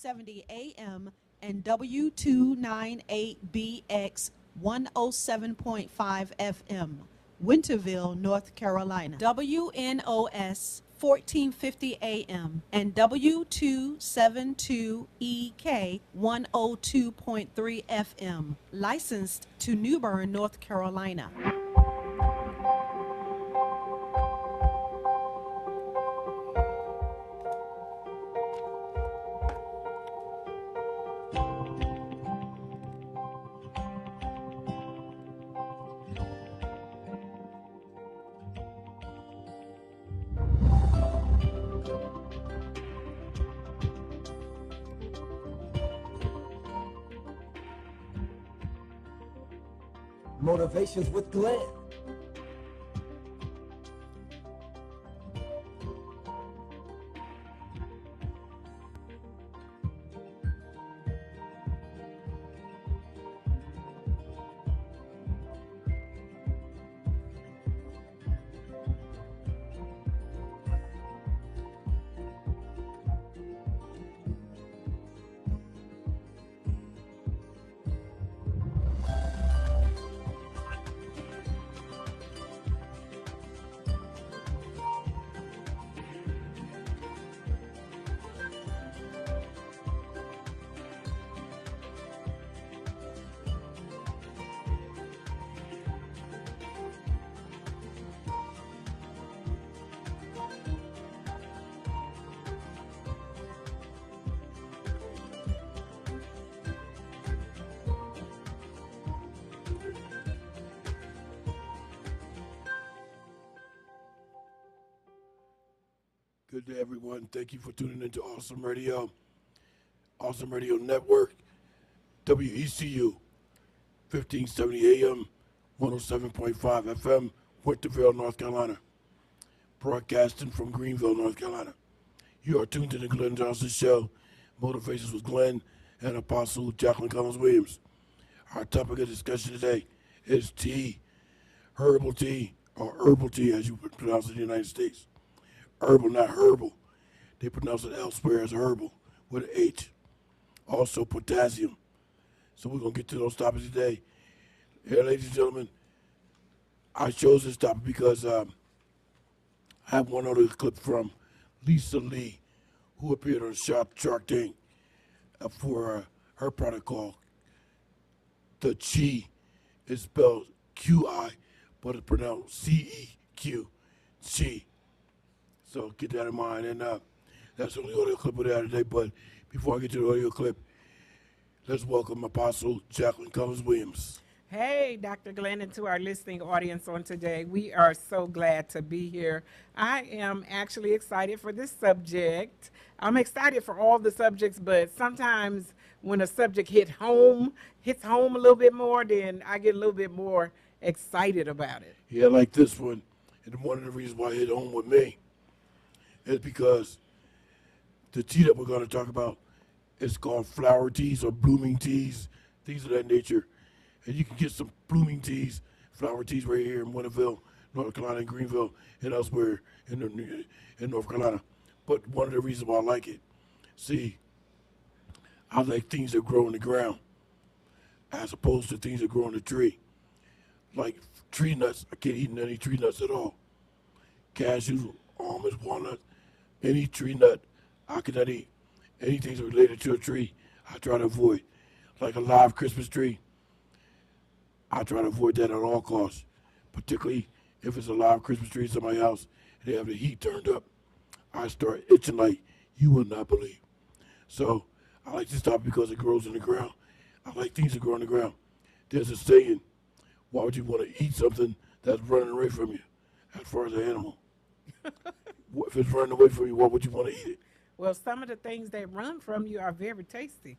1570 AM and W298BX 107.5 FM, Winterville, North Carolina. WNOS 1450 AM and W272EK 102.3 FM, licensed to New Bern, North Carolina. Motivations with Glen. Good day, everyone. Thank you for tuning into Awesome Radio Network, WECU, 1570 AM, 107.5 FM, Winterville, North Carolina. Broadcasting from Greenville, North Carolina. You are tuned to the Glen Johnson Show, Motivations with Glen and Apostle Jacqueline Collins-Williams. Our topic of discussion today is tea, herbal tea, or herbal tea as you would pronounce it in the United States. Herbal, not herbal. They pronounce it elsewhere as herbal with an H. Also potassium. So we're going to get to those topics today. Here, ladies and gentlemen, I chose this topic because I have one other clip from Lisa Lee, who appeared on Shark Tank for her product called the Chi. It's spelled Qi, but it's pronounced CEQ, Chi. So get that in mind, and that's the only audio clip we have today. But before I get to the audio clip, let's welcome Apostle Jacqueline Collins-Williams. Hey, Dr. Glenn, and to our listening audience on today, we are so glad to be here. I am actually excited for this subject. I'm excited for all the subjects, but sometimes when a subject hits home a little bit more, then I get a little bit more excited about it. Yeah, like this one, and one of the reasons why it hit home with me is because the tea that we're going to talk about is called flower teas or blooming teas, things of that nature. And you can get some blooming teas, flower teas right here in Winterville, North Carolina, and Greenville, and elsewhere in North Carolina. But one of the reasons why I like it, see, I like things that grow in the ground as opposed to things that grow on the tree. Like tree nuts, I can't eat any tree nuts at all. Cashews, almonds, walnuts, any tree nut I cannot eat. Anything that's related to a tree, I try to avoid. Like a live Christmas tree, I try to avoid that at all costs, particularly if it's a live Christmas tree at somebody's house and they have the heat turned up. I start itching like you would not believe. So I like this topic because it grows in the ground. I like things that grow in the ground. There's a saying, why would you want to eat something that's running away from you as far as an animal? If it's running away from you, why would you want to eat it? Well, some of the things that run from you are very tasty.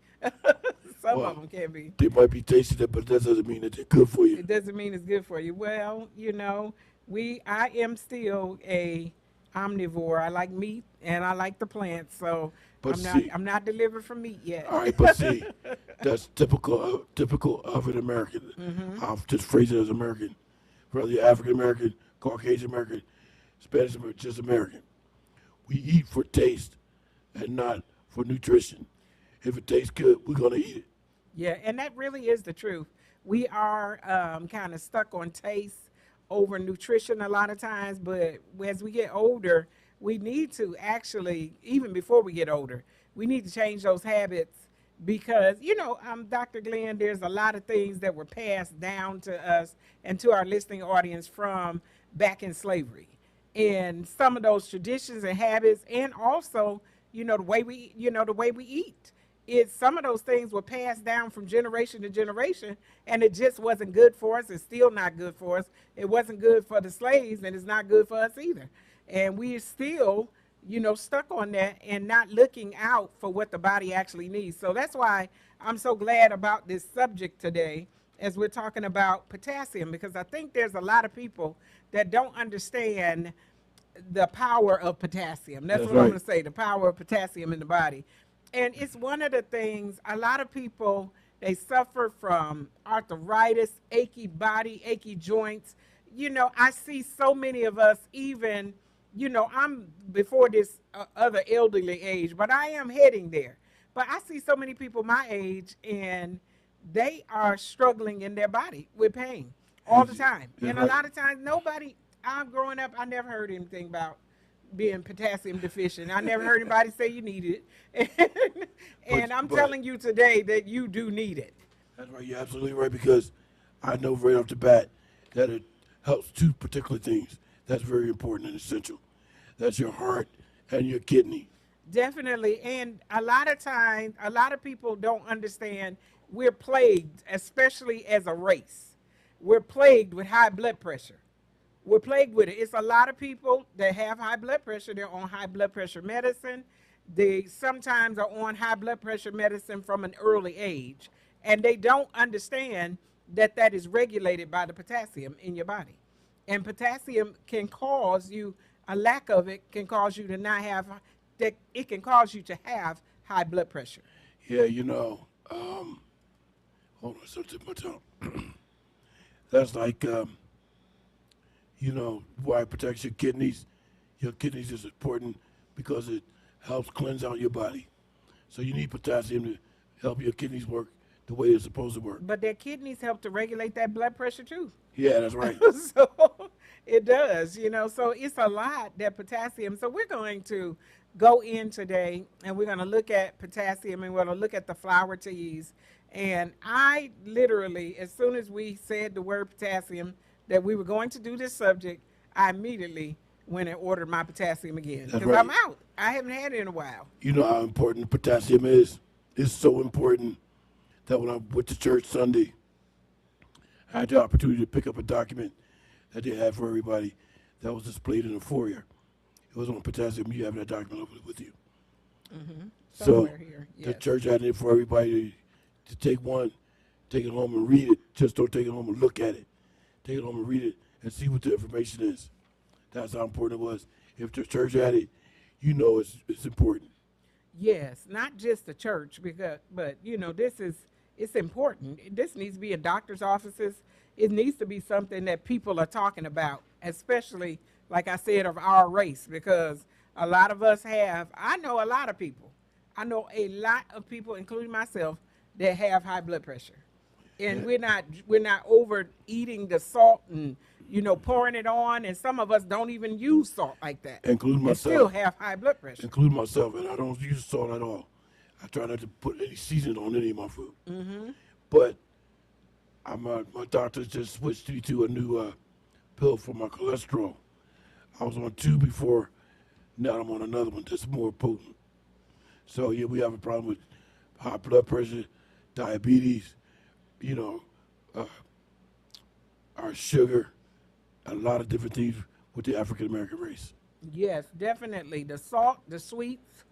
Some of them can be. They might be tasty, but that doesn't mean that they're good for you. It doesn't mean it's good for you. Well, I am still a omnivore. I like meat and I like the plants, so I'm not delivered from meat yet. All right, but see, that's typical of an American. Mm-hmm. I'll just phrase it as American. Whether you're African American, Caucasian American, Spanish American, just American. We eat for taste and not for nutrition. If it tastes good, we're gonna eat it. Yeah, and that really is the truth. We are kind of stuck on taste over nutrition a lot of times, but as we get older, we need to actually, even before we get older, we need to change those habits because, Dr. Glenn, there's a lot of things that were passed down to us and to our listening audience from back in slavery. And some of those traditions and habits, and also, the way we eat, it's some of those things were passed down from generation to generation, and it just wasn't good for us. It's still not good for us. It wasn't good for the slaves, and it's not good for us either. And we're still, stuck on that and not looking out for what the body actually needs. So that's why I'm so glad about this subject today as we're talking about potassium, because I think there's a lot of people that don't understand the power of potassium. That's what I'm right. going to say, the power of potassium in the body. And it's one of the things, a lot of people, they suffer from arthritis, achy body, achy joints. I see so many of us even, I'm before this other elderly age, but I am heading there. But I see so many people my age, and they are struggling in their body with pain all the time. That's And a right. lot of times, I'm growing up, I never heard anything about being potassium deficient. I never heard anybody say you needed it. And I'm But telling you today that you do need it. that's right. You're absolutely right because I know right off the bat that it helps two particular things. That's very important and essential. That's your heart and your kidney. Definitely. And a lot of times, a lot of people don't understand we're plagued, especially as a race. We're plagued with high blood pressure. We're plagued with it. It's a lot of people that have high blood pressure. They're on high blood pressure medicine. They sometimes are on high blood pressure medicine from an early age. And they don't understand that that is regulated by the potassium in your body. And potassium can cause you, a lack of it can cause you to not have, that it can cause you to have high blood pressure. Yeah, hold on, something my tongue. That's like, why it protects your kidneys. Your kidneys is important because it helps cleanse out your body. So you need potassium to help your kidneys work the way they're supposed to work. But their kidneys help to regulate that blood pressure too. Yeah, that's right. So it does, so it's a lot, that potassium. So we're going to go in today and we're going to look at potassium and we're going to look at the flower teas. And I literally, as soon as we said the word potassium, that we were going to do this subject, I immediately went and ordered my potassium again That's because right. I'm out. I haven't had it in a while. You know how important potassium is? It's so important that when I went to church Sunday, I had the opportunity to pick up a document that they had for everybody that was displayed in the foyer. It was on potassium. You have that document over with you. So Somewhere here. the Yes. church had it for everybody to take one, take it home and read it. Just don't take it home and look at it. Take it home and read it and see what the information is. That's how important it was. If the church had it, it's important. Yes, not just the church, but it's important. This needs to be in doctors' offices. It needs to be something that people are talking about, especially, like I said, of our race, because a lot of us I know a lot of people, including myself, that have high blood pressure. And we're not overeating the salt and pouring it on, and some of us don't even use salt like that. Including And still myself. have high blood pressure. Including myself, and I don't use salt at all. I try not to put any seasoning on any of my food. But my doctor just switched me to a new pill for my cholesterol. I was on 2 before, now I'm on another one that's more potent. So yeah, we have a problem with high blood pressure, diabetes, our sugar, a lot of different things with the African American race. Yes, definitely. The salt, the sweets,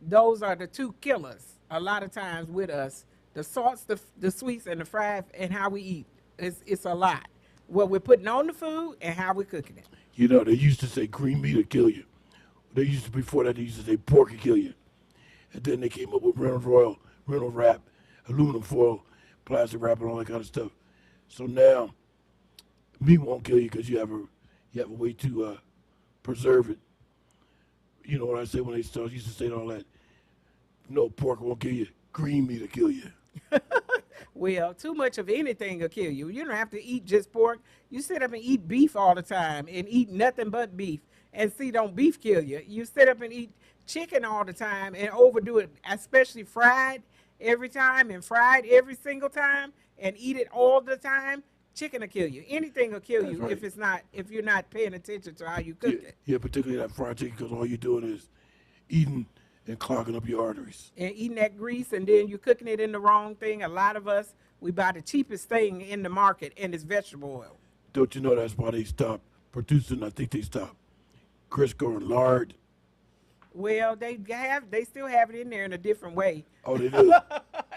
those are the two killers a lot of times with us. The salts, the sweets, and the fried, and how we eat. It's a lot. What we're putting on the food and how we're cooking it. They used to say green meat will kill you. Before that, they used to say pork will kill you. And then they came up with Reynolds Royal, Reynolds Wrap, aluminum foil, plastic wrap, and all that kind of stuff. So now, meat won't kill you because you have a way to preserve it. You know what I say when they used to say all that? No, pork won't kill you green meat will kill you. Well, too much of anything will kill you. You don't have to eat just pork. You sit up and eat beef all the time and eat nothing but beef. And see, don't beef kill you. You sit up and eat chicken all the time and overdo it, especially fried every time and fried every single time and eat it all the time. Chicken will kill you. Anything will kill That's you right. if you're not paying attention to how you cook Yeah, it. yeah, particularly that fried chicken, because all you're doing is eating and clogging up your arteries. And eating that grease and then you're cooking it in the wrong thing. A lot of us, we buy the cheapest thing in the market and it's vegetable oil. Don't you know that's why they stopped producing? I think they stopped Crisco and lard. Well, they still have it in there in a different way. Oh, they do.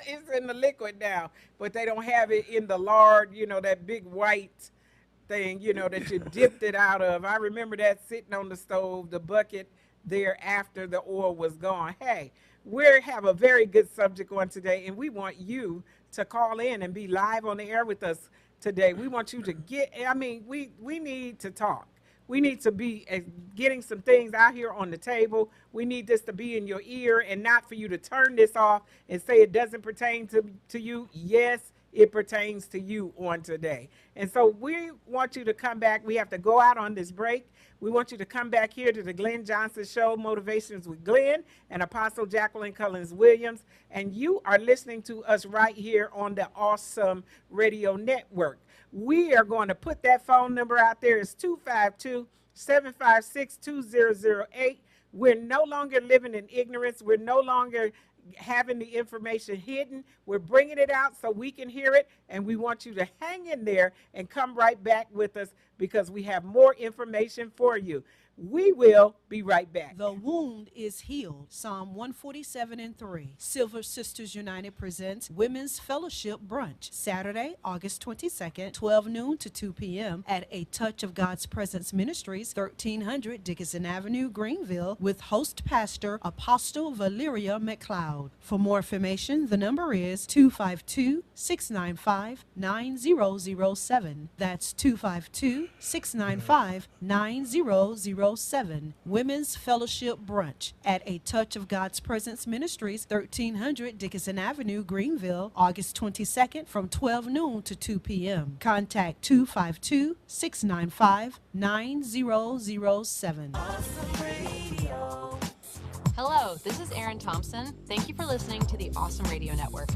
It's in the liquid now, but they don't have it in the lard, that big white thing, that you dipped it out of. I remember that sitting on the stove, the bucket there after the oil was gone. Hey, we have a very good subject on today, and we want you to call in and be live on the air with us today. We want you to we need to talk. We need to be getting some things out here on the table. We need this to be in your ear and not for you to turn this off and say it doesn't pertain to you. Yes, it pertains to you on today. And so we want you to come back. We have to go out on this break. We want you to come back here to the Glen Johnson Show, Motivations with Glen and Apostle Jacqueline Cullins Williams. And you are listening to us right here on the Awesome Radio Network. We are going to put that phone number out there. It's 252-756-2008. We're no longer living in ignorance. We're no longer having the information hidden. We're bringing it out so we can hear it, and we want you to hang in there and come right back with us because we have more information for you. We will be right back. The wound is healed. Psalm 147:3. Silver Sisters United presents Women's Fellowship Brunch, Saturday, August 22nd, 12 noon to 2 p.m. at A Touch of God's Presence Ministries, 1300 Dickinson Avenue, Greenville, with host pastor Apostle Valeria McLeod. For more information, the number is 252-695-9007. That's 252-695-9007. Women's Fellowship Brunch at A Touch of God's Presence Ministries, 1300 Dickinson Avenue, Greenville, August 22nd from 12 noon to 2 p.m. Contact 252-695-9007. Hello, this is Erin Thompson. Thank you for listening to the Awesome Radio Network.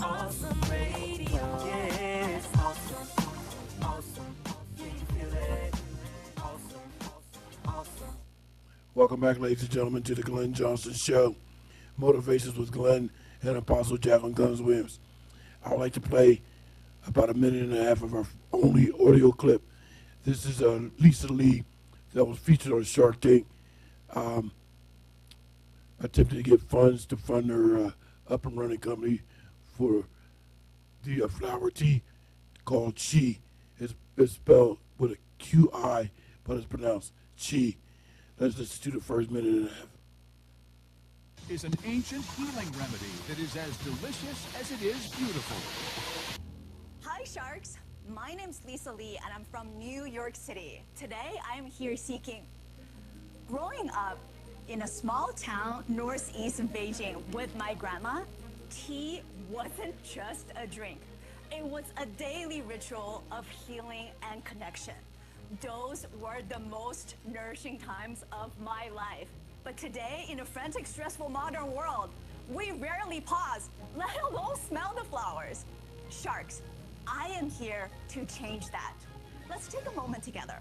Awesome Radio. Yes, awesome. Awesome. Can you feel it? Awesome. Awesome. Welcome back, ladies and gentlemen, to the Glen Johnson Show, Motivations with Glen and Apostle Jacqueline Cullins Williams. I would like to play about a minute and a half of our only audio clip. This is Lisa Lee that was featured on Shark Tank, attempting to get funds to fund her up-and-running company for the flower tea called Chi. It's spelled with a Q-I, but it's pronounced Chi. Let's listen to the first minute and a half. Is an ancient healing remedy that is as delicious as it is beautiful. Hi Sharks, my name's Lisa Lee and I'm from New York City. Today I am here seeking. Growing up in a small town northeast of Beijing with my grandma, tea wasn't just a drink. It was a daily ritual of healing and connection. Those were the most nourishing times of my life. But today, in a frantic, stressful modern world, we rarely pause, let alone smell the flowers. Sharks, I am here to change that. Let's take a moment together.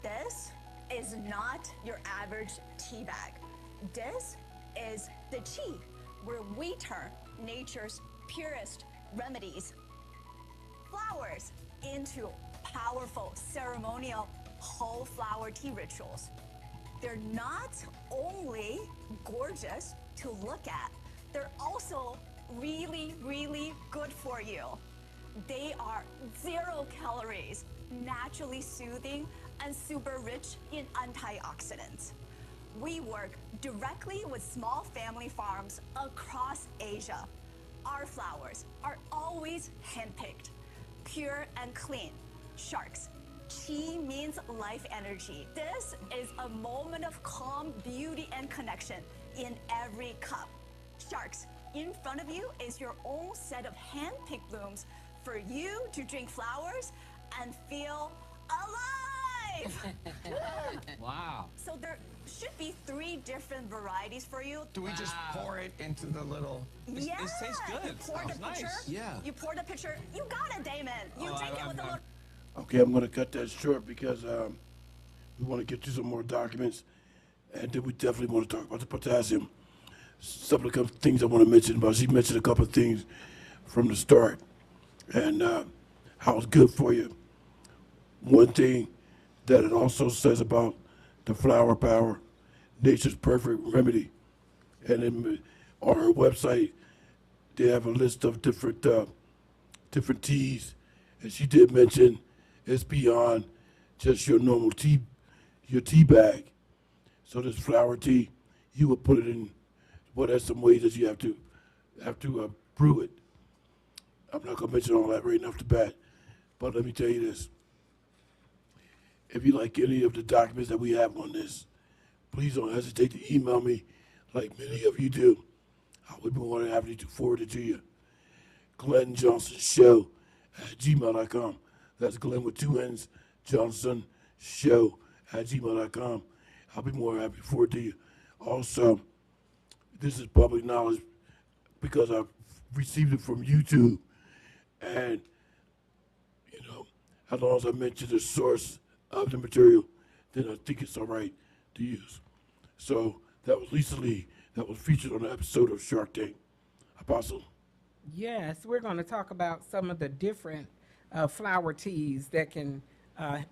This is not your average tea bag. This is the Chi, where we turn nature's purest remedies, flowers, into powerful ceremonial whole flower tea rituals. They're not only gorgeous to look at, they're also really, really good for you. They are 0 calories, naturally soothing, and super rich in antioxidants. We work directly with small family farms across Asia. Our flowers are always handpicked, pure and clean. Sharks, tea means life energy. This is a moment of calm, beauty, and connection in every cup. Sharks, in front of you is your own set of hand-picked blooms for you to drink flowers and feel alive. Wow. So there should be 3 different varieties for you. Do we just pour it into the little... Yeah. It tastes good. You pour the Smells pitcher. nice. Yeah. You pour the pitcher. You got it, Damon. You drink it with a little. Okay, I'm going to cut that short because we want to get you some more documents, and then we definitely want to talk about the potassium. Some of the things I want to mention about. She mentioned a couple of things from the start, and how it's good for you. One thing that it also says about the flower power, nature's perfect remedy, and then on her website they have a list of different teas, and she did mention it's beyond just your normal tea, your tea bag. So this flower tea, you will put it in. Well, there's some ways that you have to brew it. I'm not gonna mention all that right off the bat, but let me tell you this. If you like any of the documents that we have on this, please don't hesitate to email me like many of you do. I would be more than happy to forward it to you. Glen Johnson Show at gmail.com. That's Glen with 2 N's, Johnson Show at gmail.com. I'll be more than happy to forward to you. Also, this is public knowledge because I've received it from YouTube. And, you know, as long as I mention the source of the material, then I think it's all right to use. So that was Lisa Lee. That was featured on the episode of Shark Tank. Apostle. Yes, we're going to talk about some of the different flower teas that can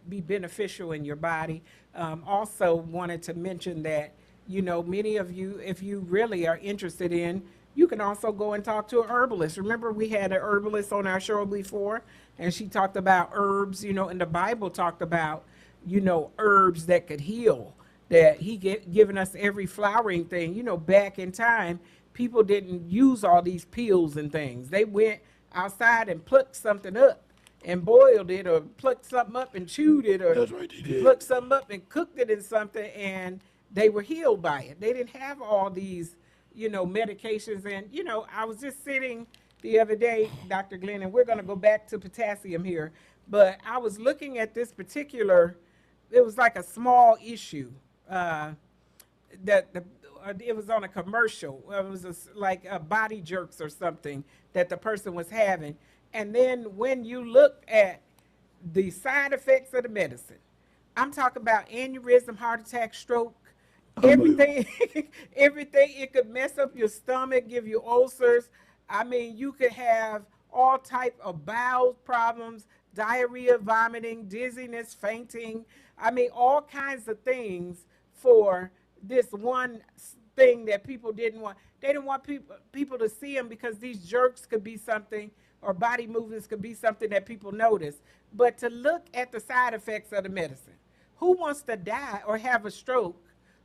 be beneficial in your body. Also wanted to mention that, you know, many of you, if you really are interested in, you can also go and talk to an herbalist. Remember, we had an herbalist on our show before, and she talked about herbs, you know, and the Bible talked about, you know, herbs that could heal, that he given us every flowering thing. You know, back in time, people didn't use all these pills and things. They went outside and plucked something up and boiled it, or plucked something up and chewed it, or That's right, they did. plucked something up and cooked it in something, and they were healed by it. They didn't have all these, you know, medications. And, you know, I was just sitting the other day, Dr. Glenn, and we're going to go back to potassium here, but I was looking at this particular, it was like a small issue it was on a commercial. It was like body jerks or something that the person was having. And then when you look at the side effects of the medicine, I'm talking about aneurysm, heart attack, stroke, everything, everything. It could mess up your stomach, give you ulcers. I mean, you could have all type of bowel problems, diarrhea, vomiting, dizziness, fainting. I mean, all kinds of things for this one thing that people didn't want. They didn't want people to see them because these jerks could be something, or body movements could be something that people notice. But to look at the side effects of the medicine, who wants to die or have a stroke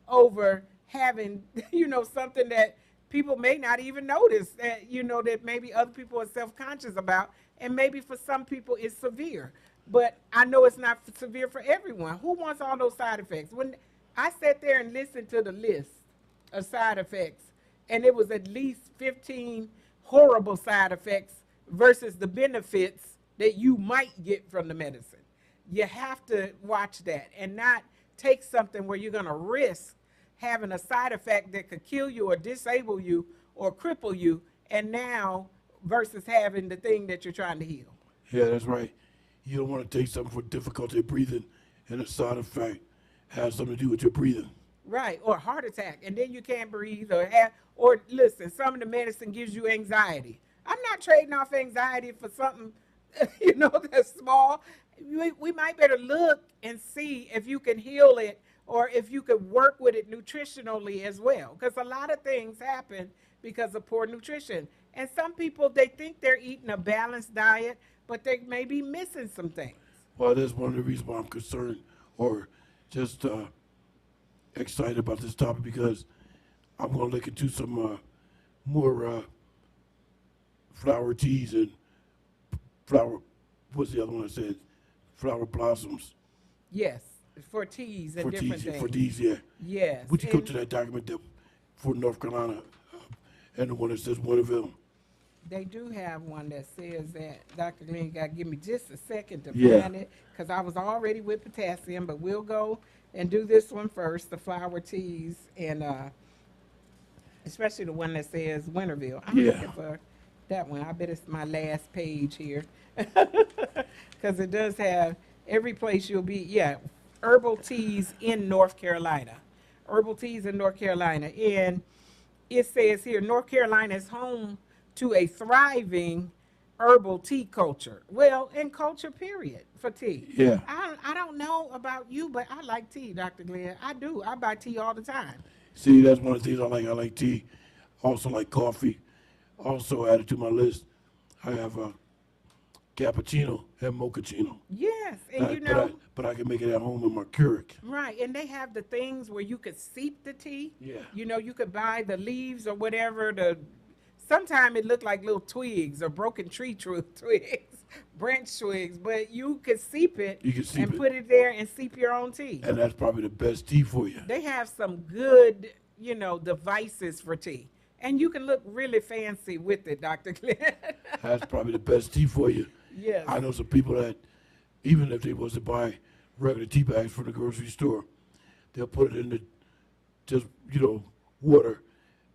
over having, you know, something that people may not even notice, that, you know, that maybe other people are self-conscious about, and maybe for some people it's severe. But I know it's not severe for everyone. Who wants all those side effects? When I sat there and listened to the list of side effects, and it was at least 15 horrible side effects versus the benefits that you might get from the medicine. You have to watch that and not take something where you're going to risk having a side effect that could kill you or disable you or cripple you, and now versus having the thing that you're trying to heal. Yeah, that's right. You don't want to take something for difficulty breathing and a side effect has something to do with your breathing. Right, or heart attack, and then you can't breathe, or listen, some of the medicine gives you anxiety. I'm not trading off anxiety for something, you know, that's small. We might better look and see if you can heal it, or if you could work with it nutritionally as well, because a lot of things happen because of poor nutrition. And some people, they think they're eating a balanced diet, but they may be missing some things. Well, that's one of the reasons why I'm concerned or just excited about this topic, because I'm going to look into some more flower teas and flower, what's the other one I said? Flower blossoms. Yes, for teas and for different teas, things. for these, yeah. Yes. Would you go and to that document that for North Carolina and the one that says Winterville? They do have one that says that. Dr. Glenn, you got to give me just a second to Yeah. find it, because I was already with potassium, but we'll go and do this one first, the flower teas, and especially the one that says Winterville. I'm Yeah. looking for that one. I bet it's my last page here, because it does have every place you'll be. Yeah, herbal teas in North Carolina. Herbal teas in North Carolina. And it says here, North Carolina is home to a thriving herbal tea culture. Well, and culture, period, for tea. Yeah. I don't know about you, but I like tea, Dr. Glenn. I do. I buy tea all the time. See, that's one of the things I like. I like tea. Also like coffee. Also added to my list, I have a cappuccino and mochaccino. Yes, and you know, but I can make it at home in my Keurig. right, and they have the things where you could steep the tea. Yeah. You know, you could buy the leaves or whatever. Sometimes it looked like little twigs or broken tree twigs, branch twigs, but you could steep it You can steep and it. put it there and steep your own tea. And that's probably the best tea for you. They have some good, devices for tea. And you can look really fancy with it, Dr. Glenn. That's probably the best tea for you. Yes. I know some people that, even if they was to buy regular tea bags from the grocery store, they'll put it in water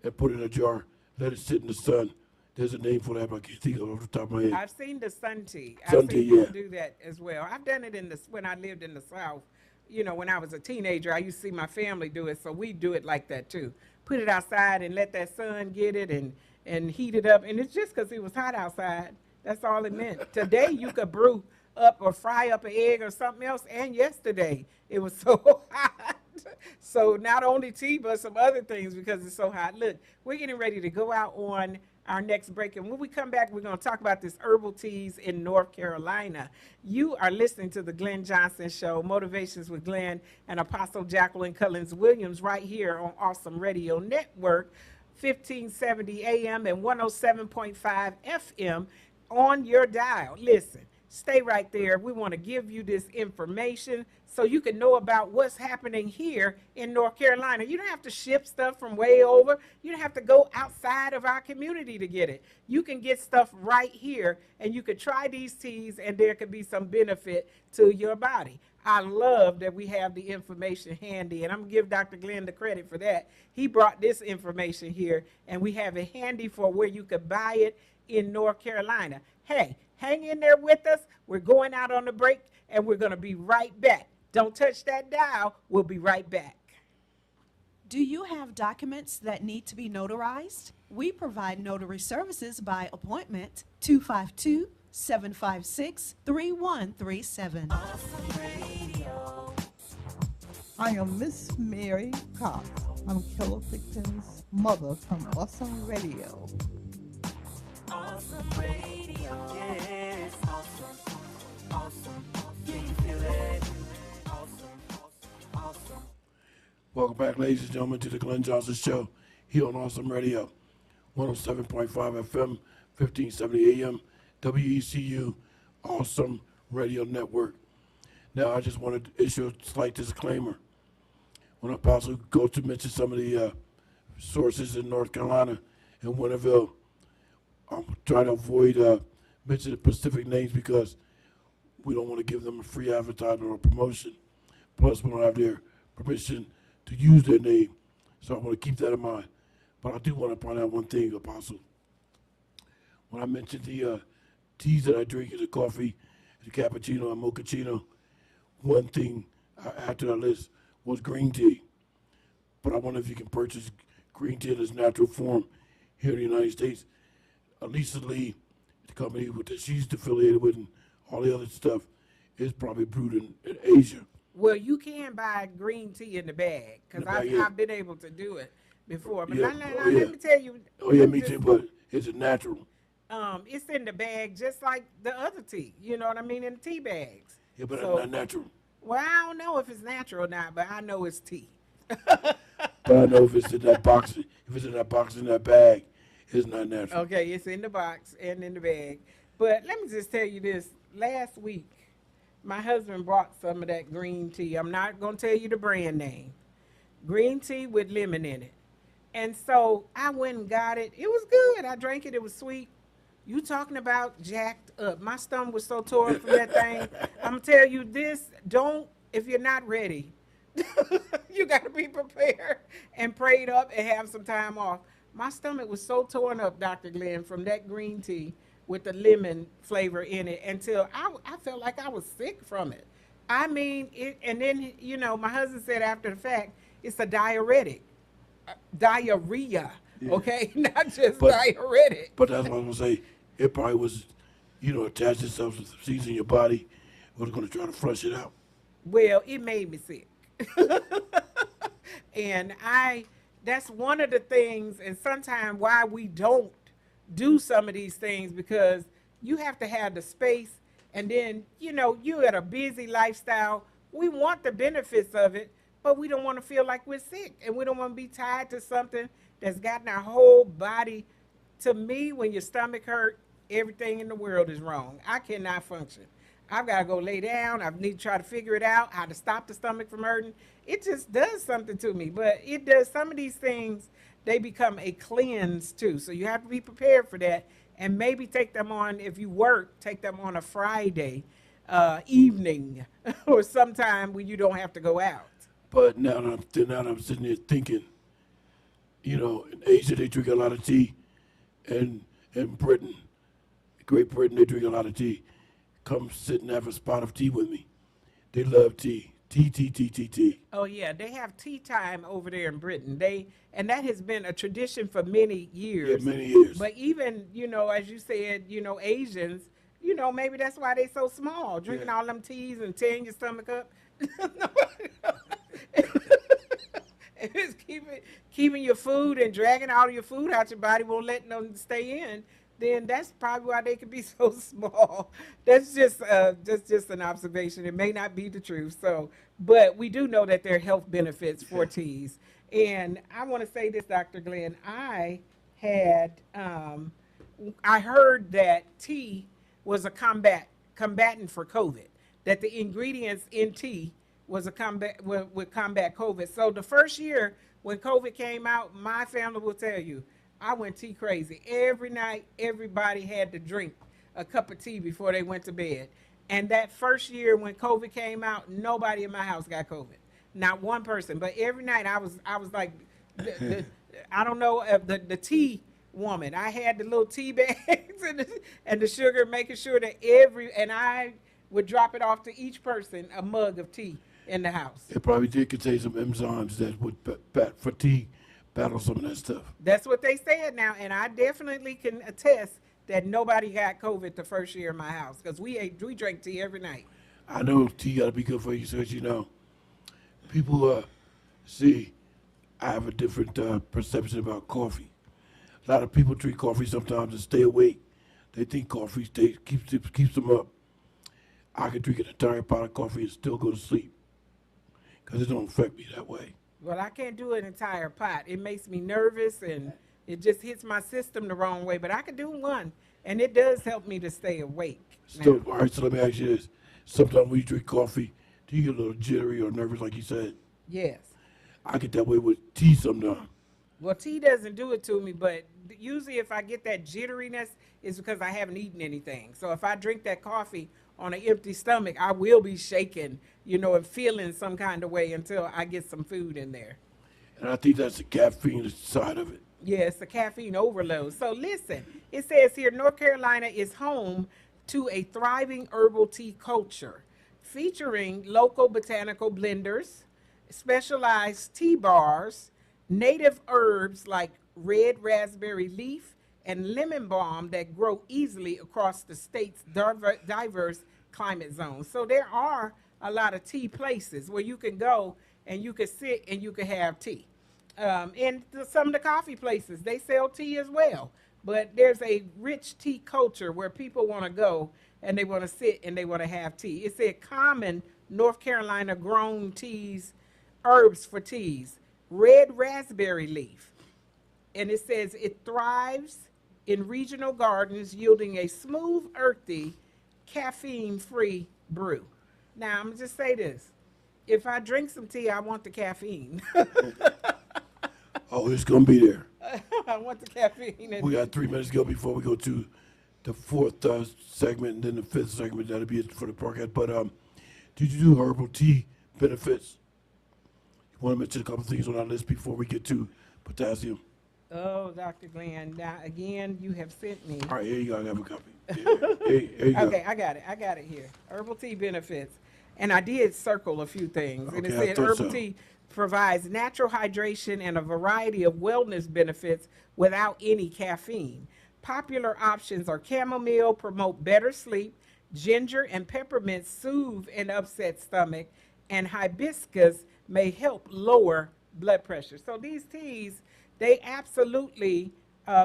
and put it in a jar, let it sit in the sun. There's a name for that, but I can't think of it off the top of my head. I've seen the sun tea. Sun I've tea, seen people yeah. do that as well. I've done it when I lived in the South. When I was a teenager, I used to see my family do it, so we do it like that too. Put it outside and let that sun get it and heat it up. And it's just because it was hot outside. That's all it meant. Today, you could brew up or fry up an egg or something else. And yesterday, it was so hot. So not only tea, but some other things because it's so hot. Look, we're getting ready to go out on our next break. And when we come back, we're going to talk about this herbal teas in North Carolina. You are listening to the Glenn Johnson Show, Motivations with Glenn and Apostle Jacqueline Cullins-Williams right here on Awesome Radio Network, 1570 AM and 107.5 FM on your dial. Listen, stay right there. We want to give you this information so you can know about what's happening here in North Carolina. You don't have to ship stuff from way over. You don't have to go outside of our community to get it. You can get stuff right here, and you could try these teas, and there could be some benefit to your body. I love that we have the information handy, and I'm going to give Dr. Glenn the credit for that. He brought this information here, and we have it handy for where you could buy it in North Carolina. Hey, hang in there with us. We're going out on the break, and we're going to be right back. Don't touch that dial. We'll be right back. Do you have documents that need to be notarized? We provide notary services by appointment, 252-756-3137. I am Miss Mary Cox. I'm Keller Picton's mother from Awesome Radio. Awesome radio. Yes, awesome. Awesome. Can you feel it? Awesome. Awesome. Welcome back, ladies and gentlemen, to the Glenn Johnson Show here on Awesome Radio, 107.5 FM, 1570 AM, WECU, Awesome Radio Network. Now, I just wanted to issue a slight disclaimer. When Apostle goes to mention some of the sources in North Carolina and Winterville, I'm trying to avoid mentioning specific names because we don't want to give them a free advertisement or promotion. Plus, we don't have their permission to use their name. So I want to keep that in mind. But I do want to point out one thing, Apostle. When I mentioned the teas that I drink, the coffee, the cappuccino, and mochaccino, one thing I added to that list was green tea. But I wonder if you can purchase green tea in its natural form here in the United States. Lisa Lee, the company that she's affiliated with, and all the other stuff, is probably brewed in Asia. Well, you can buy green tea in the bag because I've been able to do it before. But Yeah. let me tell you. Oh, yeah, me too, but it's a natural. It's in the bag just like the other tea. You know what I mean? In the tea bags. Yeah, but So- it's not natural. Well, I don't know if it's natural or not, but I know it's tea. But I know if it's in that box, in that bag, it's not natural. Okay, it's in the box and in the bag. But let me just tell you this. Last week, My husband brought some of that green tea. I'm not going to tell you the brand name. Green tea with lemon in it. And so I went and got it. It was good. I drank it. It was sweet. You talking about jacked up. My stomach was so torn from that thing. I'm going to tell you this. Don't, if you're not ready, you got to be prepared and prayed up and have some time off. My stomach was so torn up, Dr. Glenn, from that green tea with the lemon flavor in it until I felt like I was sick from it. I mean, and then, my husband said after the fact, it's a diuretic, diarrhea, okay? Not just diuretic. But that's what I was going to say. It probably was, attached itself to the seeds in your body. It was going to try to flush it out. Well, it made me sick. And that's one of the things, and sometimes why we don't do some of these things, because you have to have the space, and then, you had a busy lifestyle. We want the benefits of it, but we don't want to feel like we're sick, and we don't want to be tied to something that's gotten our whole body. To me, when your stomach hurt, everything in the world is wrong. I cannot function. I've got to go lay down. I need to try to figure it out, how to stop the stomach from hurting. It just does something to me. But it does, some of these things, they become a cleanse too. So you have to be prepared for that. And maybe take them on, if you work, take them on a Friday evening or sometime when you don't have to go out. But now that I'm sitting there thinking, in Asia they drink a lot of tea, and in Britain, Great Britain, they drink a lot of tea. Come sit and have a spot of tea with me. They love tea. Tea. Oh yeah, they have tea time over there in Britain. And that has been a tradition for many years. Yeah, many years. But even, as you said, Asians, maybe that's why they so small, drinking all them teas and tearing your stomach up. It's keeping your food and dragging all of your food out your body, won't let them stay in. Then that's probably why they could be so small. That's just an observation. It may not be the truth. So, but we do know that there are health benefits for teas. And I want to say this, Dr. Glenn. I heard that tea was a combatant for COVID. That the ingredients in tea was would combat COVID. So the first year when COVID came out, my family will tell you, I went tea crazy. Every night, everybody had to drink a cup of tea before they went to bed. And that first year when COVID came out, nobody in my house got COVID. Not one person. But every night I was like, I don't know, the tea woman. I had the little tea bags and the sugar, making sure that and I would drop it off to each person, a mug of tea in the house. It probably did contain some enzymes that would for tea battle some of that stuff. That's what they said now, and I definitely can attest that nobody got COVID the first year in my house, because we drank tea every night. I know tea got to be good for you, so people see I have a different perception about coffee. A lot of people drink coffee sometimes to stay awake. They think coffee keeps them up. I could drink an entire pot of coffee and still go to sleep because it don't affect me that way. Well, I can't do an entire pot. It makes me nervous, and it just hits my system the wrong way. But I can do one, and it does help me to stay awake. All right, so let me ask you this. Sometimes when you drink coffee, do you get a little jittery or nervous like you said? Yes. I get that way with tea sometimes. Well, tea doesn't do it to me, but usually if I get that jitteriness, it's because I haven't eaten anything. So if I drink that coffee on an empty stomach, I will be shaking, and feeling some kind of way until I get some food in there. And I think that's the caffeine side of it. Yeah, it's the caffeine overload. So listen, it says here, North Carolina is home to a thriving herbal tea culture featuring local botanical blenders, specialized tea bars, native herbs like red raspberry leaf and lemon balm that grow easily across the state's diverse climate zones. So there are a lot of tea places where you can go and you can sit and you can have tea. And some of the coffee places, they sell tea as well. But there's a rich tea culture where people want to go and they want to sit and they want to have tea. It's a common North Carolina grown teas, herbs for teas, red raspberry leaf. And it says it thrives in regional gardens, yielding a smooth, earthy, caffeine-free brew. Now, I'm going to just say this. If I drink some tea, I want the caffeine. Oh, it's going to be there. I want the caffeine. We got 3 minutes to go before we go to the fourth segment and then the fifth segment. That'll be it for the podcast. But did you do herbal tea benefits? You want to mention a couple things on our list before we get to potassium? Oh, Dr. Glenn. Now, again, you have sent me. All right, here you go. I have a copy. Here you go. Okay, I got it here. Herbal tea benefits. And I did circle a few things. And it Okay, I said thought herbal so. tea provides natural hydration and a variety of wellness benefits without any caffeine. Popular options are chamomile, promote better sleep, ginger and peppermint soothe an upset stomach, and hibiscus may help lower blood pressure. So these teas, they absolutely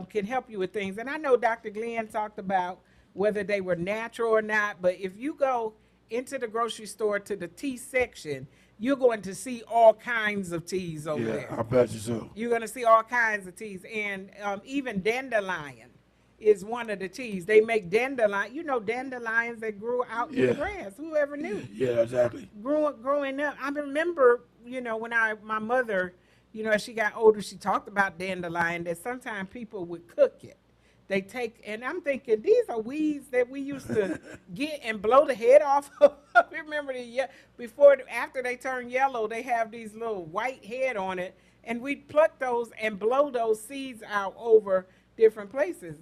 can help you with things. And I know Dr. Glenn talked about whether they were natural or not, but if you go into the grocery store to the tea section, you're going to see all kinds of teas over there. Yeah, I bet you so. You're going to see all kinds of teas. And even dandelion is one of the teas. They make dandelion. You know dandelions that grew out in the grass. Whoever knew? Yeah, exactly. Growing up, I remember, when my mother, as she got older, she talked about dandelion, that sometimes people would cook it. They take, and I'm thinking, these are weeds that we used to get and blow the head off of. Remember, after they turn yellow, they have these little white head on it, and we pluck those and blow those seeds out over different places.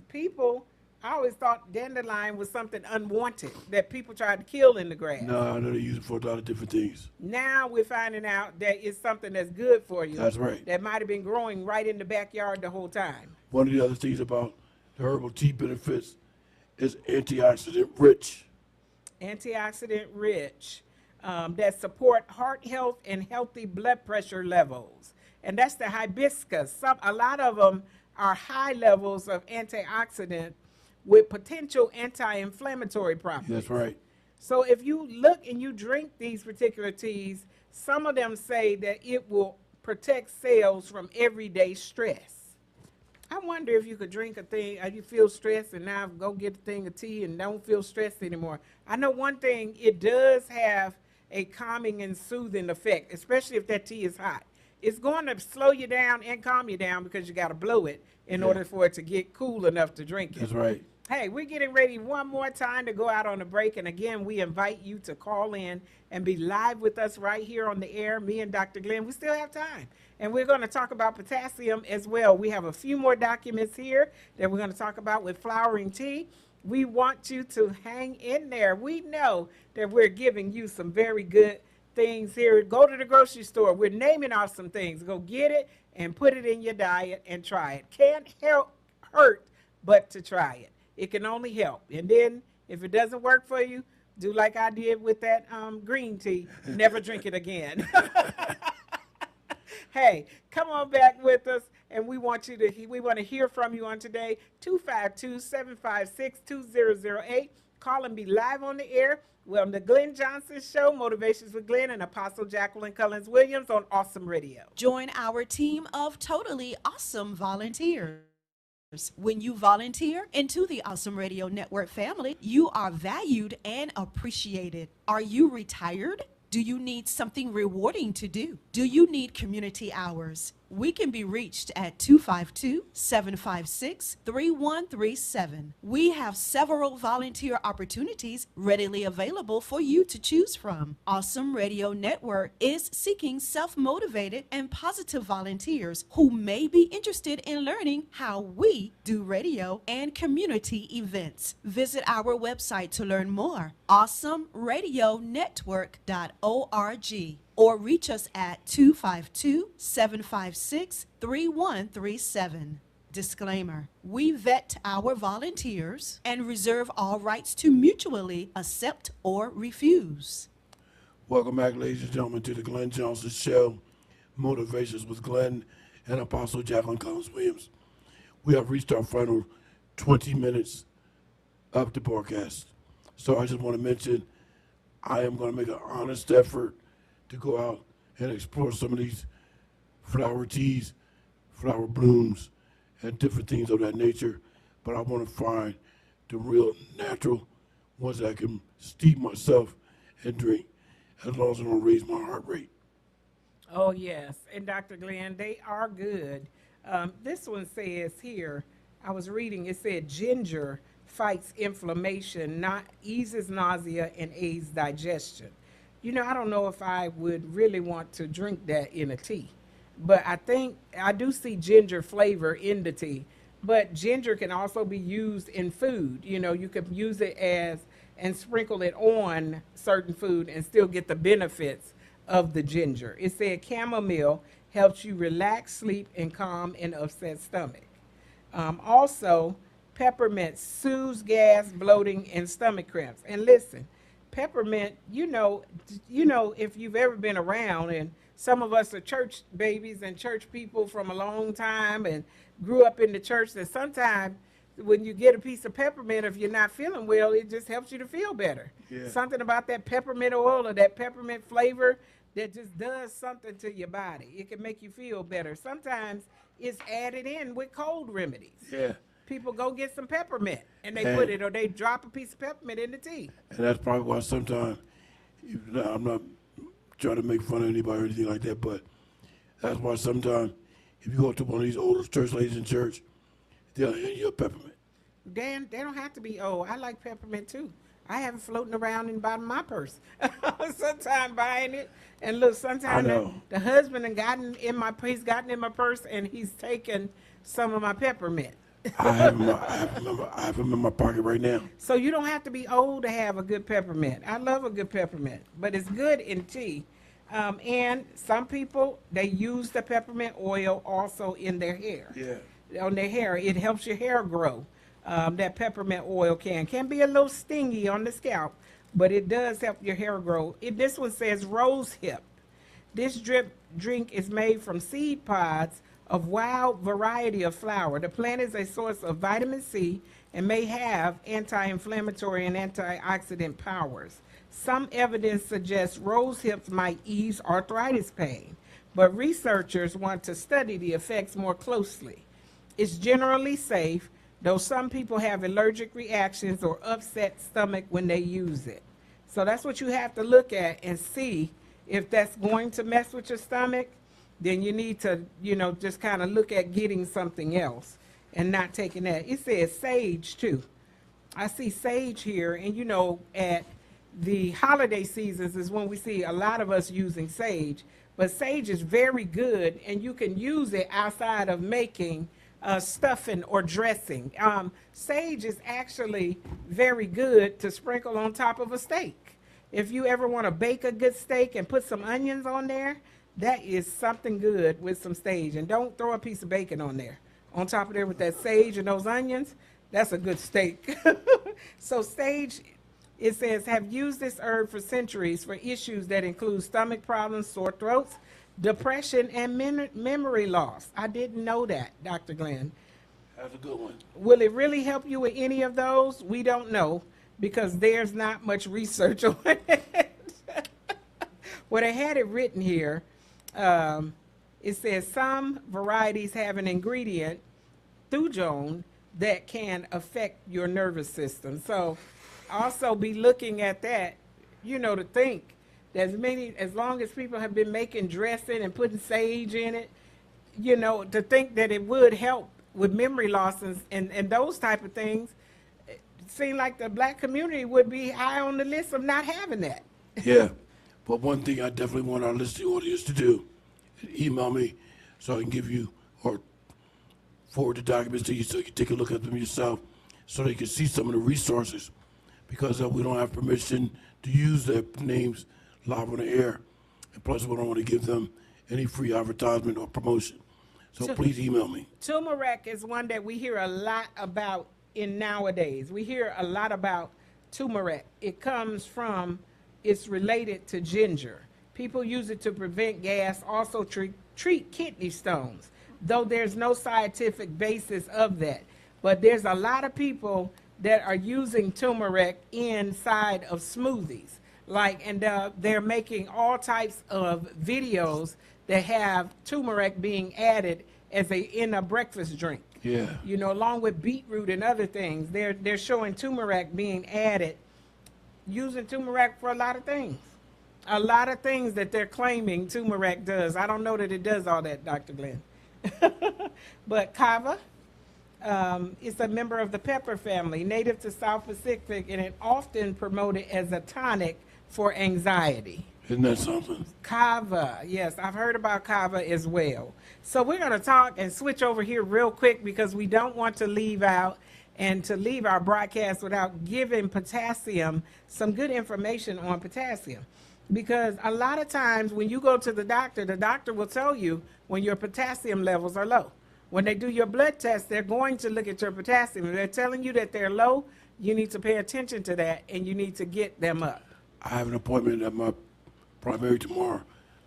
I always thought dandelion was something unwanted that people tried to kill in the grass. No, I know they use it for a lot of different things. Now we're finding out that it's something that's good for you. That's right. That might have been growing right in the backyard the whole time. One of the other things about the herbal tea benefits is antioxidant rich. Antioxidant rich that support heart health and healthy blood pressure levels. And that's the hibiscus. A lot of them are high levels of antioxidant with potential anti-inflammatory properties. That's right. So if you look and you drink these particular teas, some of them say that it will protect cells from everyday stress. I wonder if you could drink a thing, you feel stressed and now go get a thing of tea and don't feel stressed anymore. I know one thing, it does have a calming and soothing effect, especially if that tea is hot. It's going to slow you down and calm you down because you got to blow it in order for it to get cool enough to drink it. That's right. Hey, we're getting ready one more time to go out on a break. And again, we invite you to call in and be live with us right here on the air, me and Dr. Glenn. We still have time. And we're going to talk about potassium as well. We have a few more documents here that we're going to talk about with flowering tea. We want you to hang in there. We know that we're giving you some very good things here. Go to the grocery store. We're naming off some things. Go get it and put it in your diet and try it. Can't hurt but to try it. It can only help. And then if it doesn't work for you, do like I did with that green tea. Never drink it again. Hey, come on back with us, and we want to hear from you on today. 252-756-2008. Call and be live on the air. We're on the Glenn Johnson Show, Motivations with Glenn and Apostle Jacqueline Cullins-Williams on Awesome Radio. Join our team of totally awesome volunteers. When you volunteer into the Awesome Radio Network family, you are valued and appreciated. Are you retired? Do you need something rewarding to do? Do you need community hours? We can be reached at 252-756-3137. We have several volunteer opportunities readily available for you to choose from. Awesome Radio Network is seeking self-motivated and positive volunteers who may be interested in learning how we do radio and community events. Visit our website to learn more, awesomeradionetwork.org. or reach us at 252-756-3137. Disclaimer: we vet our volunteers and reserve all rights to mutually accept or refuse. Welcome back, ladies and gentlemen, to the Glenn Johnson Show, Motivations with Glenn and Apostle Jacqueline Cullins-Williams. We have reached our final 20 minutes of the broadcast. So I just want to mention, I am going to make an honest effort to go out and explore some of these flower teas, flower blooms, and different things of that nature. But I want to find the real natural ones that I can steep myself and drink. as long as it don't raise my heart rate. Oh, yes. And Dr. Glenn, they are good. This one says here, I was reading, it said ginger fights inflammation, not eases nausea, and aids digestion. You know, I don't know if I would really want to drink that in a tea, but I think I do see ginger flavor in the tea. But ginger can also be used in food. You know, you could use it as and sprinkle it on certain food and still get the benefits of the ginger. It said chamomile helps you relax, sleep, and calm an upset stomach. Also, peppermint soothes gas, bloating, and stomach cramps. And listen, peppermint, if you've ever been around, and some of us are church babies and church people from a long time and grew up in the church, that sometimes when you get a piece of peppermint, if you're not feeling well, it just helps you to feel better. Yeah. Something about that peppermint oil or that peppermint flavor that just does something to your body. It can make you feel better. Sometimes it's added in with cold remedies. Yeah. People go get some peppermint and they put it, or they drop a piece of peppermint in the tea. And that's probably why sometimes, I'm not trying to make fun of anybody or anything like that, but that's why sometimes if you go to one of these older church ladies in church, they'll hand you a peppermint. Dan, they don't have to be old. I like peppermint too. I have it floating around in the bottom of my purse. Sometimes buying it, and look, sometimes the husband he's gotten in my purse, and he's taken some of my peppermint. I have them in my pocket right now. So you don't have to be old to have a good peppermint. I love a good peppermint, but it's good in tea. And some people, they use the peppermint oil also in their hair. Yeah. On their hair, it helps your hair grow. That peppermint oil can be a little stingy on the scalp, but it does help your hair grow. This one says rose hip. This drink is made from seed pods of wild variety of flower. The plant is a source of vitamin C and may have anti-inflammatory and antioxidant powers. Some evidence suggests rose hips might ease arthritis pain, but researchers want to study the effects more closely. It's generally safe, though some people have allergic reactions or upset stomach when they use it. So that's what you have to look at and see if that's going to mess with your stomach. Then you need to, just kind of look at getting something else and not taking that. It says sage too. I see sage here, and at the holiday seasons is when we see a lot of us using sage. But sage is very good, and you can use it outside of making stuffing or dressing. Sage is actually very good to sprinkle on top of a steak. If you ever want to bake a good steak and put some onions on there, that is something good with some sage. And don't throw a piece of bacon on there. On top of there with that sage and those onions, that's a good steak. So sage, it says, have used this herb for centuries for issues that include stomach problems, sore throats, depression, and memory loss. I didn't know that, Dr. Glenn. That's a good one. Will it really help you with any of those? We don't know, because there's not much research on it. Well, they had it written here. It says some varieties have an ingredient, thujone, that can affect your nervous system. So also be looking at that, to think that as long as people have been making dressing and putting sage in it, to think that it would help with memory losses and those type of things. It seems like the black community would be high on the list of not having that. Yeah, but one thing I definitely want our listening audience to do is email me so I can give you or forward the documents to you so you can take a look at them yourself so they can see some of the resources, because we don't have permission to use their names live on the air, and plus we don't want to give them any free advertisement or promotion. So please email me. Turmeric is one that we hear a lot about nowadays. We hear a lot about turmeric. It's related to ginger. People use it to prevent gas, also treat kidney stones, though there's no scientific basis of that. But there's a lot of people that are using turmeric inside of smoothies. They're making all types of videos that have turmeric being added in a breakfast drink. Yeah. Along with beetroot and other things. They're showing turmeric being added, using turmeric for a lot of things. a lot of things that they're claiming turmeric does. I don't know that it does all that, Dr. Glenn. But kava is a member of the pepper family, native to South Pacific, and it often promoted as a tonic for anxiety. Isn't that something? Kava, yes, I've heard about kava as well. So we're going to talk and switch over here real quick because we don't want to leave out and to leave our broadcast without giving potassium some good information on potassium. Because a lot of times when you go to the doctor will tell you when your potassium levels are low. When they do your blood test, they're going to look at your potassium. If they're telling you that they're low, you need to pay attention to that and you need to get them up. I have an appointment at my primary tomorrow.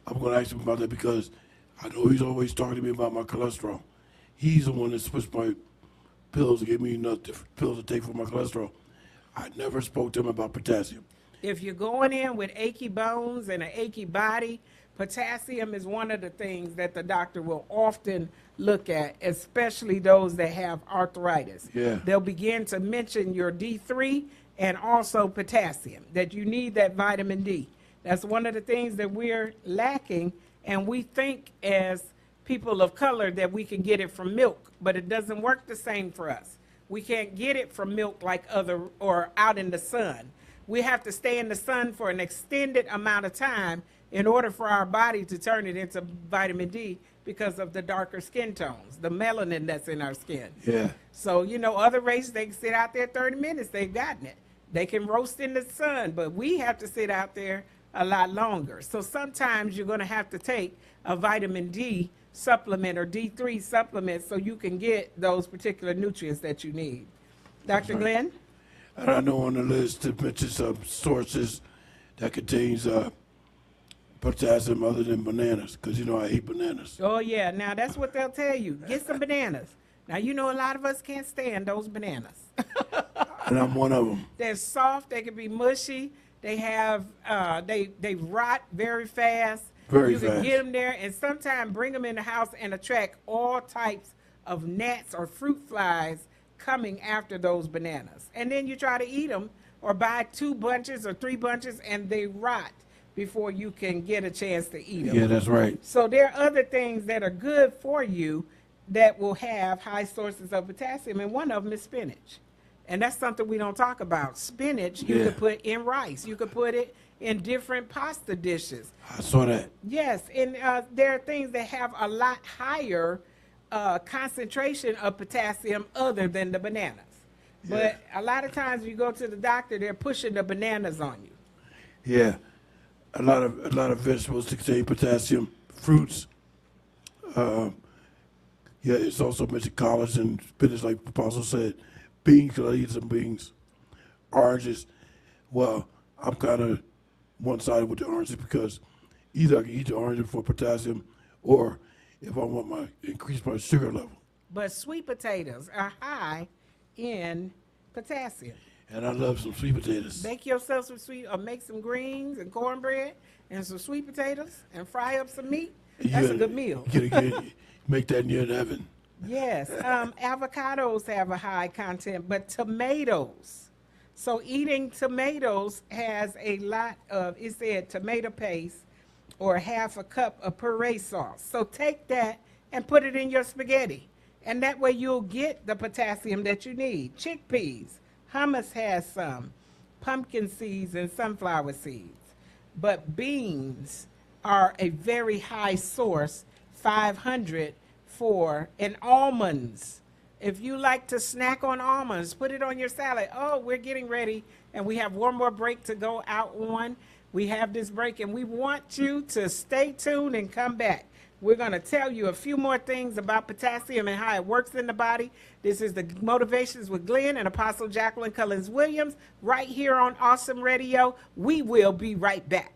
I'm going to ask him about that because I know he's always talking to me about my cholesterol. He's the one that switched my pills and gave me enough different pills to take for my cholesterol. I never spoke to him about potassium. If you're going in with achy bones and an achy body, potassium is one of the things that the doctor will often look at, especially those that have arthritis. Yeah. They'll begin to mention your D3 and also potassium, that you need that vitamin D. That's one of the things that we're lacking, and we think as people of color that we can get it from milk, but it doesn't work the same for us. We can't get it from milk like or out in the sun. We have to stay in the sun for an extended amount of time in order for our body to turn it into vitamin D because of the darker skin tones, the melanin that's in our skin. Yeah. So, other races, they can sit out there 30 minutes, they've gotten it. They can roast in the sun, but we have to sit out there a lot longer. So sometimes you're going to have to take a vitamin D supplement or D3 supplement so you can get those particular nutrients that you need. Dr. Glenn? And I know on the list it mentions some sources that contains potassium other than bananas, because I hate bananas. Oh, yeah. Now, that's what they'll tell you. Get some bananas. Now, a lot of us can't stand those bananas. And I'm one of them. They're soft. They can be mushy. They have, they rot very fast. Very you fast. can get them there and sometimes bring them in the house and attract all types of gnats or fruit flies coming after those bananas. And then you try to eat them or buy 2 bunches or 3 bunches and they rot before you can get a chance to eat them. Yeah, that's right. So there are other things that are good for you that will have high sources of potassium, and one of them is spinach. And that's something we don't talk about. Spinach, you could put in rice. You could put it in different pasta dishes. I saw that. Yes, and there are things that have a lot higher concentration of potassium other than the bananas. But a lot of times you go to the doctor, they're pushing the bananas on you. Yeah. A lot of vegetables contain potassium. Fruits. It's also mentioned collards and spinach, like Apostle said. Beans, I eat some beans. Oranges. Well, I'm kind of one-sided with the oranges because either I can eat the orange for potassium or if I want increase my sugar level. But sweet potatoes are high in potassium. And I love some sweet potatoes. Make yourself some or make some greens and cornbread and some sweet potatoes and fry up some meat. That's a good meal. Make that near the oven. Yes. Avocados have a high content, but tomatoes. So eating tomatoes has a lot of, it said tomato paste or half a cup of puree sauce. So take that and put it in your spaghetti. And that way you'll get the potassium that you need. Chickpeas. Hummus has some. Pumpkin seeds and sunflower seeds. But beans are a very high source, 500 and almonds. If you like to snack on almonds, put it on your salad. Oh, we're getting ready, and we have one more break to go out on. We have this break, and we want you to stay tuned and come back. We're going to tell you a few more things about potassium and how it works in the body. This is the Motivations with Glenn and Apostle Jacqueline Cullins-Williams right here on Awesome Radio. We will be right back.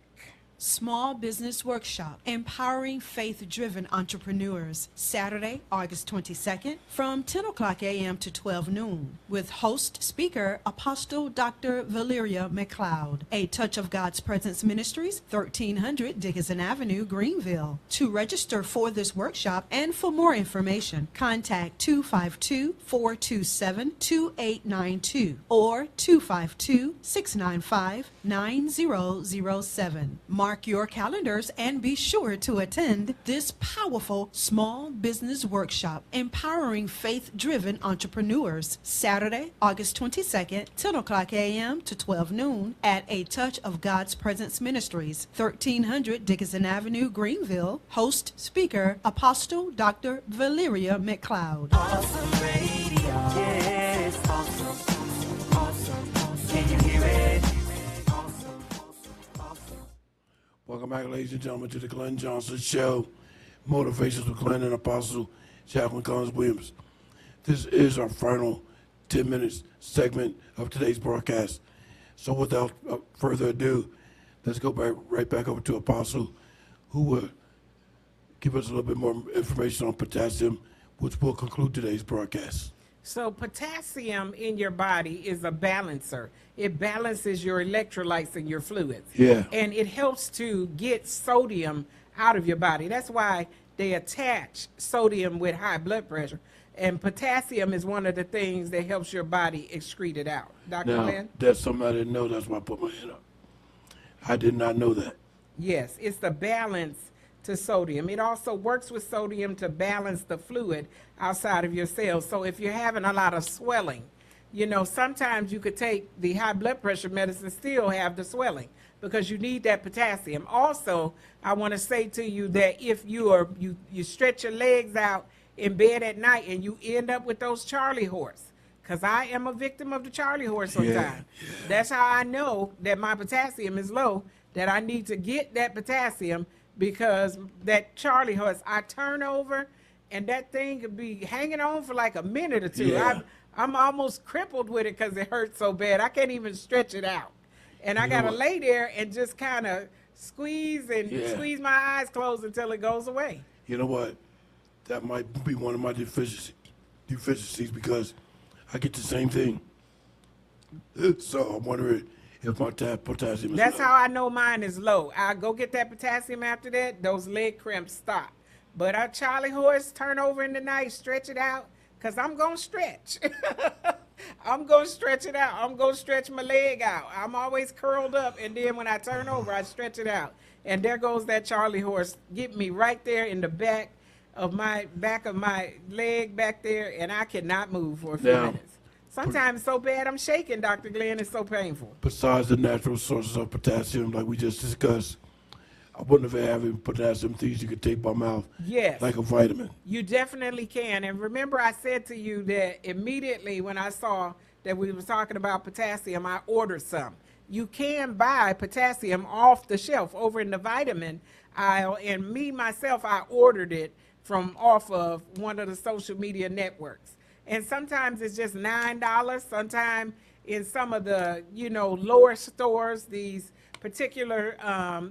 Small Business Workshop, Empowering Faith-Driven Entrepreneurs, Saturday, August 22nd, from 10 o'clock a.m. to 12 noon, with host speaker Apostle Dr. Valeria McLeod. A Touch of God's Presence Ministries, 1300 Dickinson Avenue, Greenville. To register for this workshop and for more information, contact 252-427-2892 or 252-695-9007. Mark your calendars and be sure to attend this powerful small business workshop empowering faith-driven entrepreneurs Saturday, August 22nd, 10 o'clock a.m. to 12 noon at A Touch of God's Presence Ministries, 1300 Dickinson Avenue, Greenville. Host speaker, Apostle Dr. Valeria McLeod. Awesome radio. Yeah, it's awesome. Awesome. Can you hear it? Awesome. Awesome. Welcome back, ladies and gentlemen, to the Glen Johnson Show. Motivations with Glen and Apostle Jacqueline Collins Williams. This is our final 10 minutes segment of today's broadcast. So without further ado, let's go right back over to Apostle, who will give us a little bit more information on potassium, which will conclude today's broadcast. So potassium in your body is a balancer. It balances your electrolytes and your fluids. Yeah. And it helps to get sodium out of your body. That's why they attach sodium with high blood pressure. And potassium is one of the things that helps your body excrete it out. Dr. Now, Glenn? that's something I didn't know. That's why I put my hand up. I did not know that. Yes, it's the balance to sodium. It also works with sodium to balance the fluid outside of your cells. So if you're having a lot of swelling, you know, sometimes you could take the high blood pressure medicine, still have the swelling, because you need that potassium. Also, I want to say to you that if you stretch your legs out in bed at night and you end up with those Charlie horse, because I am a victim of the Charlie horse sometimes. Yeah. That's how I know that my potassium is low, that I need to get that potassium, because that Charlie horse, I turn over and that thing could be hanging on for like a minute or two. Yeah. I'm almost crippled with it because it hurts so bad. I can't even stretch it out. And I got to lay there and just kind of squeeze my eyes closed until it goes away. You know what? That might be one of my deficiencies because I get the same thing. So I'm wondering if my potassium is That's low. how I know mine is low. I go get that potassium after that, those leg cramps stop. But our Charlie horse, turn over in the night, stretch it out, because I'm going to stretch. I'm going to stretch it out. I'm going to stretch my leg out. I'm always curled up, and then when I turn over, I stretch it out. And there goes that Charlie horse, get me right there in the back of my leg back there, and I cannot move for a few minutes. Sometimes so bad I'm shaking, Dr. Glenn. It's so painful. Besides the natural sources of potassium, like we just discussed, I wonder if they're having potassium things you could take by mouth. Yes. Like a vitamin. You definitely can. And remember I said to you that immediately when I saw that we were talking about potassium, I ordered some. You can buy potassium off the shelf over in the vitamin aisle. And me, myself, I ordered it from off of one of the social media networks. And sometimes it's just $9. Sometimes in some of the, lower stores, these particular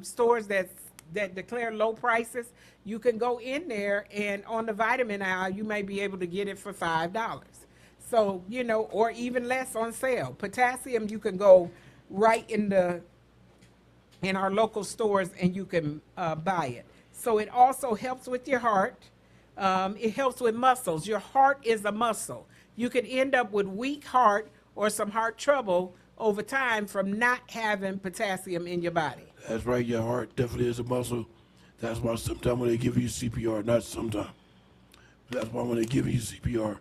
stores that declare low prices, you can go in there and on the vitamin aisle, you may be able to get it for $5. So, or even less on sale. Potassium, you can go right in our local stores and you can buy it. So it also helps with your heart. It helps with muscles. Your heart is a muscle. You can end up with weak heart or some heart trouble over time from not having potassium in your body. That's right. Your heart definitely is a muscle. That's why sometimes when they give you CPR, not sometimes, that's why when they give you CPR,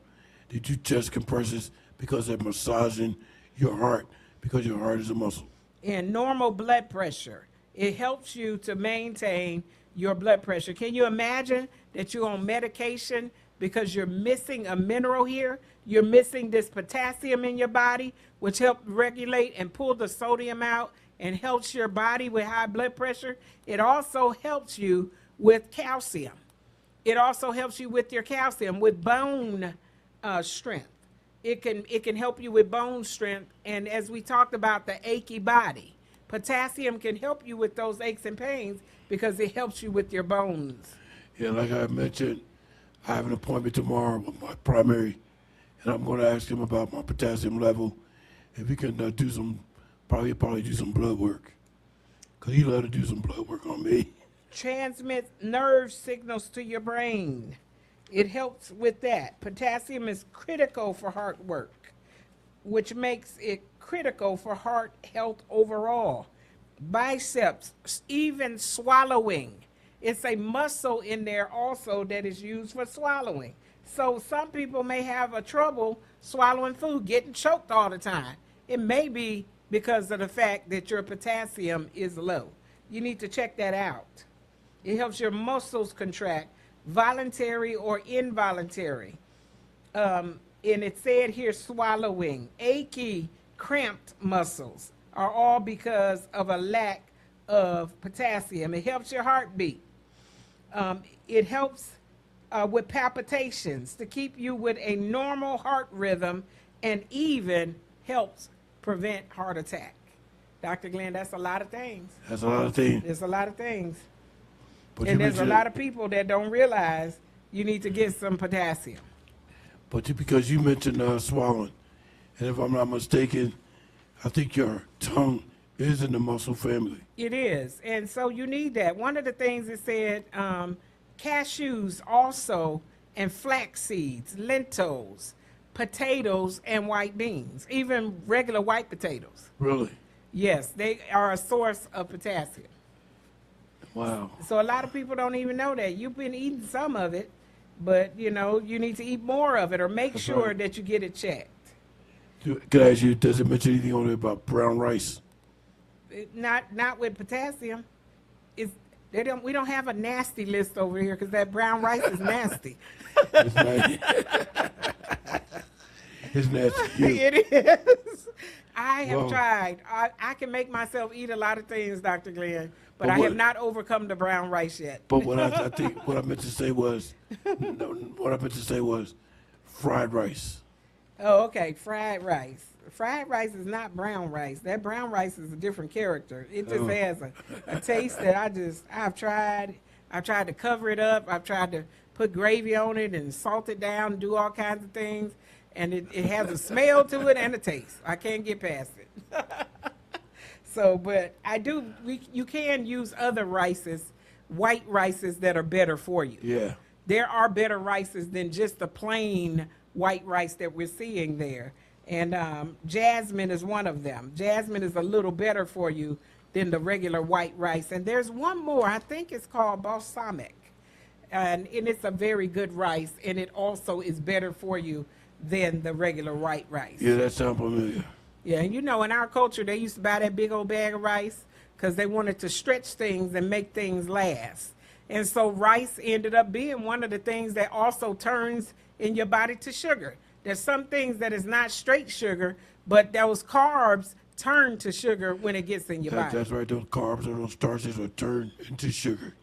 they do chest compressions because they're massaging your heart because your heart is a muscle. And normal blood pressure. It helps you to maintain your blood pressure. Can you imagine that you're on medication because you're missing a mineral here? You're missing this potassium in your body, which helps regulate and pull the sodium out and helps your body with high blood pressure. It also helps you with calcium. It also helps you with your calcium, with bone strength. It can help you with bone strength. And as we talked about the achy body, potassium can help you with those aches and pains because it helps you with your bones. Yeah, like I mentioned, I have an appointment tomorrow with my primary, and I'm going to ask him about my potassium level. If he can do some, probably do some blood work, because he love to do some blood work on me. Transmits nerve signals to your brain. It helps with that. Potassium is critical for heart work, which makes it critical for heart health overall. biceps, even swallowing. It's a muscle in there also that is used for swallowing. So some people may have a trouble swallowing food, getting choked all the time. It may be because of the fact that your potassium is low. You need to check that out. It helps your muscles contract, voluntary or involuntary. And it said here swallowing, achy, cramped muscles are all because of a lack of potassium. It helps your heartbeat. It helps with palpitations to keep you with a normal heart rhythm, and even helps prevent heart attack. Dr. Glenn, that's a lot of things. That's a lot of things. There's a lot of things. But And there's a lot of people that don't realize you need to get some potassium. But because you mentioned swallowing, and if I'm not mistaken, I think your tongue is in the muscle family. It is. And so you need that. One of the things it said, cashews also, and flax seeds, lentils, potatoes, and white beans, even regular white potatoes. Really? Yes, they are a source of potassium. Wow. So a lot of people don't even know that. You've been eating some of it, but you know, you need to eat more of it, or make sure that you get it checked. Can I ask you, does it mention anything on there about brown rice? Not with potassium. We don't have a nasty list over here because that brown rice is nasty. It's nasty. It's nasty. It is. I have tried. I can make myself eat a lot of things, Dr. Glenn, but I have not overcome the brown rice yet. But what I think what I meant to say was, fried rice. Oh, okay, fried rice. Fried rice is not brown rice. That brown rice is a different character. It just has a taste that I've tried. I've tried to cover it up. I've tried to put gravy on it and salt it down and do all kinds of things. And it has a smell to it and a taste. I can't get past it. So, but you can use other rices, white rices that are better for you. Yeah. There are better rices than just the plain white rice that we're seeing there. And jasmine is one of them. Jasmine is a little better for you than the regular white rice. And there's one more, I think it's called balsamic. And it's a very good rice, and it also is better for you than the regular white rice. Yeah, that sounds familiar. Yeah, and you know, in our culture, they used to buy that big old bag of rice because they wanted to stretch things and make things last. And so rice ended up being one of the things that also turns in your body to sugar. There's some things that is not straight sugar, but those carbs turn to sugar when it gets in your body. That's right. Those carbs or those starches are turned into sugar.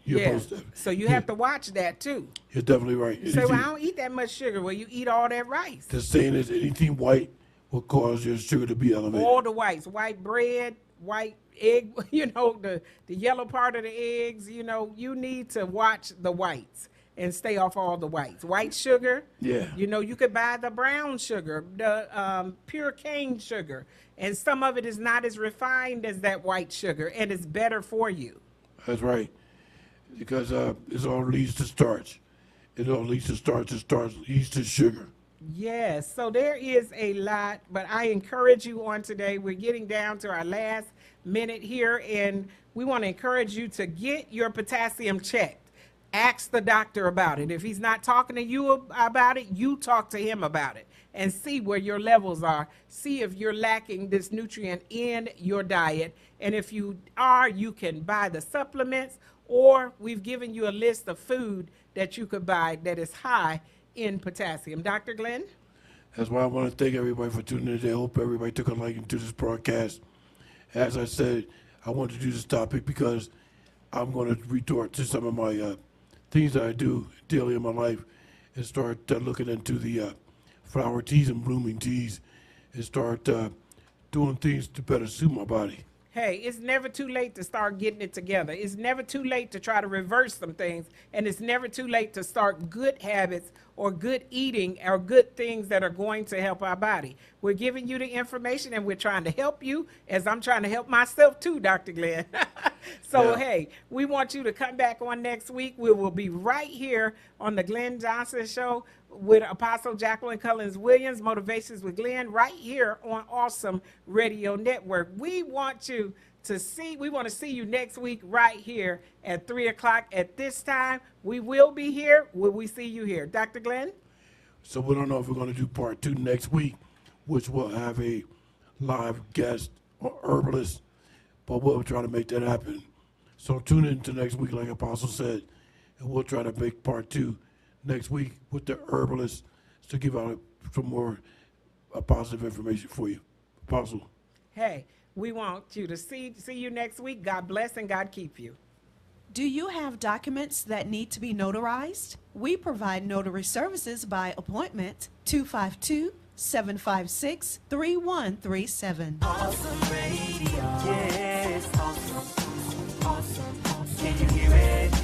So you have to watch that too. You're definitely right. You say, well, I don't eat that much sugar. Well, you eat all that rice. The saying is anything white will cause your sugar to be elevated. All the whites, white bread, white egg, you know, the yellow part of the eggs, you know, you need to watch the whites and stay off all the whites. White sugar, you know, you could buy the brown sugar, the pure cane sugar, and some of it is not as refined as that white sugar, and it's better for you. That's right, because it all leads to starch. It all leads to starch, and starch leads to sugar. Yes, so there is a lot, but I encourage you on today. We're getting down to our last minute here, and we want to encourage you to get your potassium checked. Ask the doctor about it. If he's not talking to you about it, you talk to him about it and see where your levels are. See if you're lacking this nutrient in your diet. And if you are, you can buy the supplements, or we've given you a list of food that you could buy that is high in potassium. Dr. Glenn? That's why I want to thank everybody for tuning in today. I hope everybody took a liking to this broadcast. As I said, I wanted to do this topic because I'm going to retort to some of my things that I do daily in my life and start looking into the flower teas and blooming teas and start doing things to better suit my body. Hey, it's never too late to start getting it together. It's never too late to try to reverse some things, and it's never too late to start good habits or good eating or good things that are going to help our body. We're giving you the information, and we're trying to help you, as I'm trying to help myself too, Dr. Glenn. So, Yeah. hey, we want you to come back on next week. We will be right here on the Glen Johnson Show with Apostle Jacqueline Cullins Williams, Motivations with Glen, right here on Awesome Radio Network. We want to see you next week right here at 3 o'clock at this time. We will be here. Will we see you here? Dr. Glenn? So we don't know if we're going to do part 2 next week, which will have a live guest or herbalist, but we'll try to make that happen. So tune in to next week, like Apostle said, and we'll try to make part 2 next week with the herbalist to give out some more positive information for you. Apostle. Hey, we want you to see you next week. God bless and God keep you. Do you have documents that need to be notarized? We provide notary services by appointment. 252-756-3137. Awesome radio. Yeah, it's awesome. Awesome. Can you hear it?